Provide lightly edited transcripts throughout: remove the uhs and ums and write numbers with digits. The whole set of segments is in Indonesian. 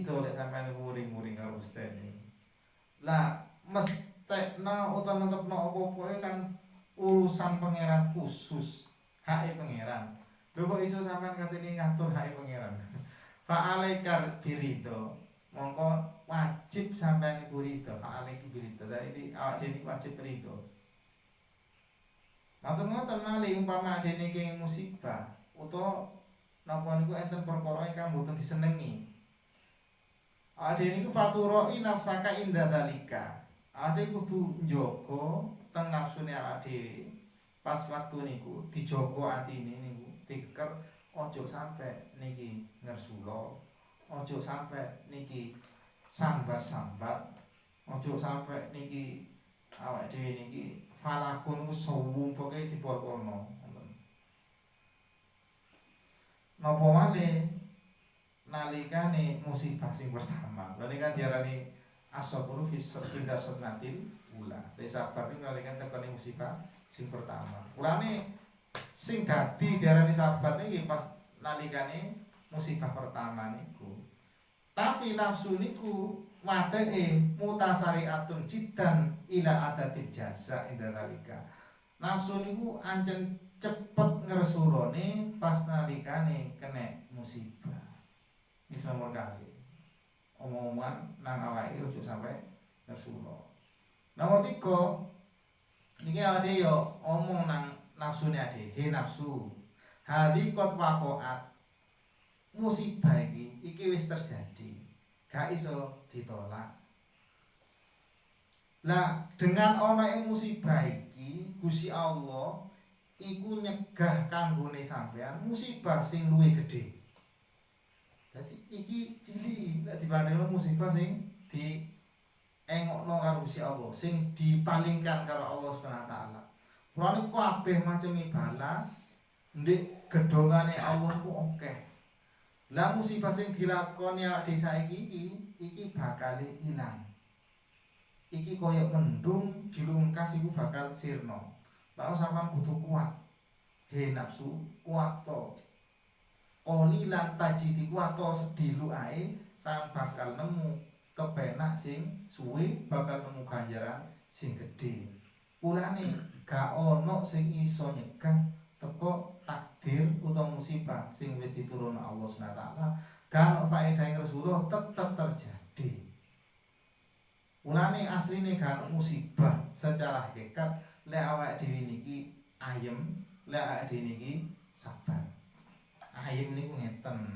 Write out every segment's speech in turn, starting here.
rido lek sampean muring-muring karo Gusti. Lah mestekno utawa netepno apa-apa kan urusan pangeran khusus, hake pangeran. Lho kok iso sampean katene ngatur hake pangeran? Fa'alaikar birido, mongko wajib sampean iku rido, fa'alaiki birido. Lah iki awak dhewe wajib rido. Matur ngoten malih umpama dene iki musibah utawa napa niku enten perkara ingkang mboten disenengi. Ade niku faturoi nafsaka inda dalika. Ade kudu njaga teng nafsune awake dhewe. Pas waktu niku dijaga atine niku diker aja sampe niki ngersula, aja sampe niki sambat-sambat, aja sampe niki awake dhewe niki falakun sewumpuke diporkono. Napa malih nalikane musibah sing pertama. Lha nek diarani as-sabru fi inda sunnatil ula. Dadi sabar niku nalikane tekane musibah sing pertama. Ulane sing dadi diarani sabar niki pas nalikane musibah pertama niku. Tapi nafsu niku wateke mutasariatun jiddan ila adatil jaza inda dalika. Nafsu niku ancen cepet ngresulone pas nalikane kena musibah. Ini nomor kali omongan nang awake ojo sampai ngersula. Nomor 3 niki awake yo omong nang nafsune ade, he nafsu. Hadi kot waqaat. Musibah iki wis terjadi. Gak iso ditolak. Lah dengan ana musibah iki Gusti Allah iku nyegah kanggone sampean musibah sing luwih gedhe. Dadi iki cilik nek dibandingno musibah sing diengokno karo Gusti Allah, sing dipalingkan karo Allah Subhanahu wa taala. Mulane kabeh macam bala ndek gedhongane Allah ku akeh. Lah musibah sing dilakoni awake dhewe saiki iki bakal ilang. Iki koyo mendung dilungkas iku bakal sirna. Lah sampean kudu kuat. He nafsu kuat to. Oni lan tajidi kuato sedilu ae sang bakal nemu kepenak sing suwe, bakal nemu ganjaran sing gedhe. Ulane gak ono sing iso nyegah teko takdir utawa musibah sing wis diturunno Allah Subhanahu wa taala. Gak ono faedah Rasulullah tetep terjadi. Ulane asline gak ono musibah secara hakikat lek awake dhewe niki ayem, lek awake dhewe niki sabar. Ayem niku ngeten.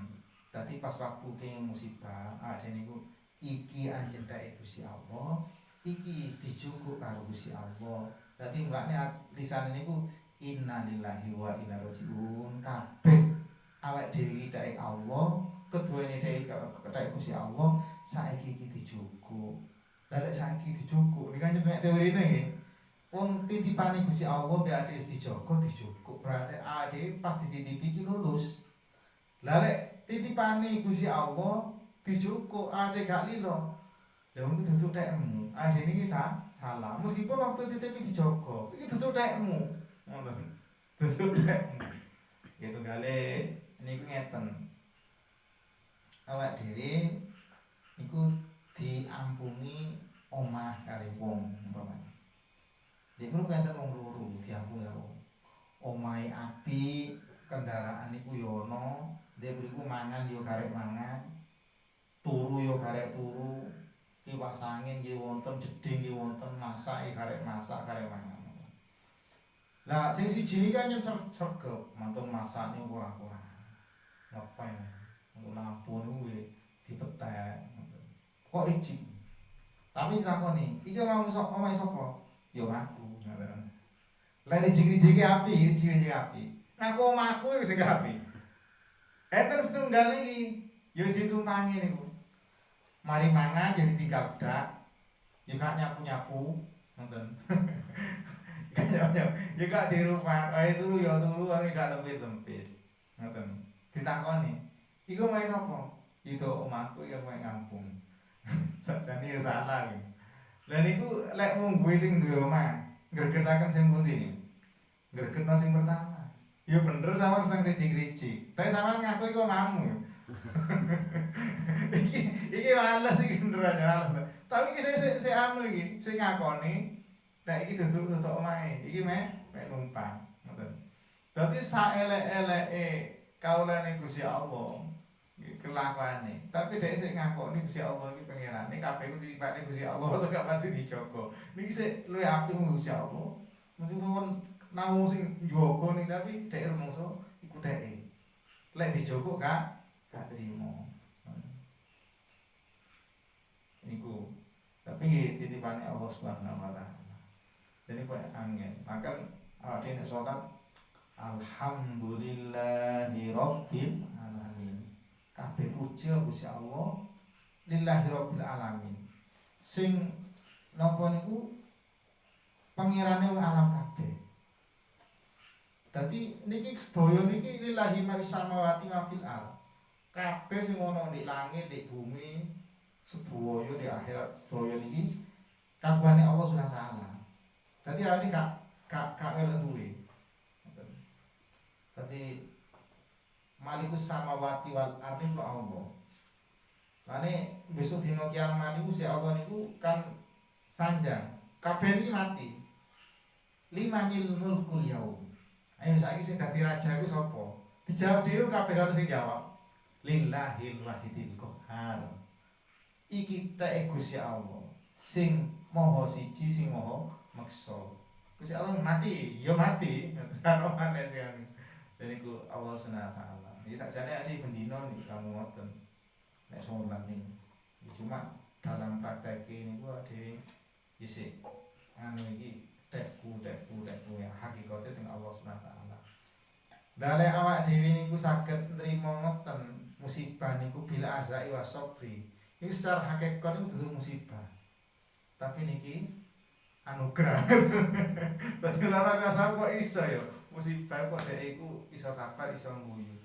Dadi pas waktu kene musibah, awake niku iki anjendake Gusti Allah, iki dijukuk karo Gusti Allah. Dadi mulane lisane niku innalillahi wa inna ilaihi raji'un. Kabeh awake dhewe dhek Allah, keduane dhek dhek Gusti Allah, saiki iki dijukuk. Lah lek saiki dijukuk, iki kan nek teorine nggih. Wong titipane Gusti Allah nek ade wis dijaga dijukuk. Berarti ade pas dititipi iki lulus. Lah lek titipane Gusti Allah dijukuk ade gak lilo. Lah wong dudu tekmu. Ade niki salah. Meskipun waktu titipi dijaga, iki dudu tekmu. Ngoten. Dudu tekmu. Gitu gale niku ngeten. Awak dhewe niku diampuni omah karo wong umpamane. Nek ngono kaya wong loro diampuni karo omahe api, kendaraan niku yo ono. Dek mriku mangan yo karek mangan, turu yo karek turu, kiwas angin nggih wonten, jeding nggih wonten, masak karek masak, karek mangan. Lah sing siji niki kan sregep, mantun masakne ora-ora. Ngapain? Nggo lampu niku dipetek. Kok licik. Tapi takoni, iki omahe sapa? Yo aku, ngoten. Lah licik-licike api, licik-licike api. Ngaku omahku wis gak api. Enten setunggal iki, yo wis ditumpangi niku. Mari mangan jadi tinggal dak. Yo gak nyapu-nyapu, ngoten. Gak nyapu-nyapu. Yo gak dirumah, ae turu yo turu, ora gak lempit-lempit. Ngoten. Ditakoni, iku omahe sapa? Itu omahku yo omahe kampung. Sakjane yo salah iki. Lah niku lek mungguhe sing duwe omah, gregetaken sing pundi niku? Gregetno sing pertama. Ya bener sampean seneng ricik-ricik. Tapi sampean ngaku iku omahmu. Iki iki males iki beneran males. Tapi iki sik anu iki, sing ngakoni nek iki duduk omahe, iki mek numpang, ngoten. Dadi saelek-eleke kaulane Gusti Allah iki kelakuane, tapi dhek sik ngakoni Gusti Allah iki pangerane, kabeh ku dititipane Gusti Allah, mosok gak pati dijaga. Niki sik luwih apik Gusti Allah. Meskipun namung sing njaga niki tapi dhek rumangsa iku dhek. Lek dijaga gak trimo. Niku tapi titipane Allah Subhanahu wa taala. Jadi kok angin. Maka awak dhewe salat alhamdulillahi rabbil alamin. Kabeh puji Gusti Allah lillahi rabbil alamin. Sing napa niku pangirane alam kabeh. Dadi niki sedaya niki lillahi ma samawati wa fil ard. Kabeh sing ana di langit, di bumi, sedaya di akhirat sedaya niki kabehane Allah Subhanahu wa taala. Dadi awake gak elok duwe. Dadi Malikus samawati wal ardi wa Allah. Lane besok dina kiamat niku si Allah niku kan sanjang. Kabeh iki mati. Limanil mulkul yaum. Ayo saiki sing dadi raja iku sapa? Dijawab dhewe kabeh karo sing jawab. Lillahil wahidil qahhar. Iki teke Gusti Allah sing maha siji sing maha meksa. Gusti Allah mati, ya mati. Karo maneh sing dan iku Allah Subhanahu wa taala. Iki sakjane iki bendina niki kamu ngoten. Nek salat niki. Cuma dalam praktek niku dhewe isih anu iki tekku ya hakikate teng Allah Subhanahu wa taala. Dale awak dhewe niku saged nrimo ngoten musibah niku bila azai wa sabri. Iki secara hakikat niku dudu musibah. Tapi niki anugerah. Dadi lara kasar kok iso ya. Musibah kok dhek iku iso sabar iso nguyu.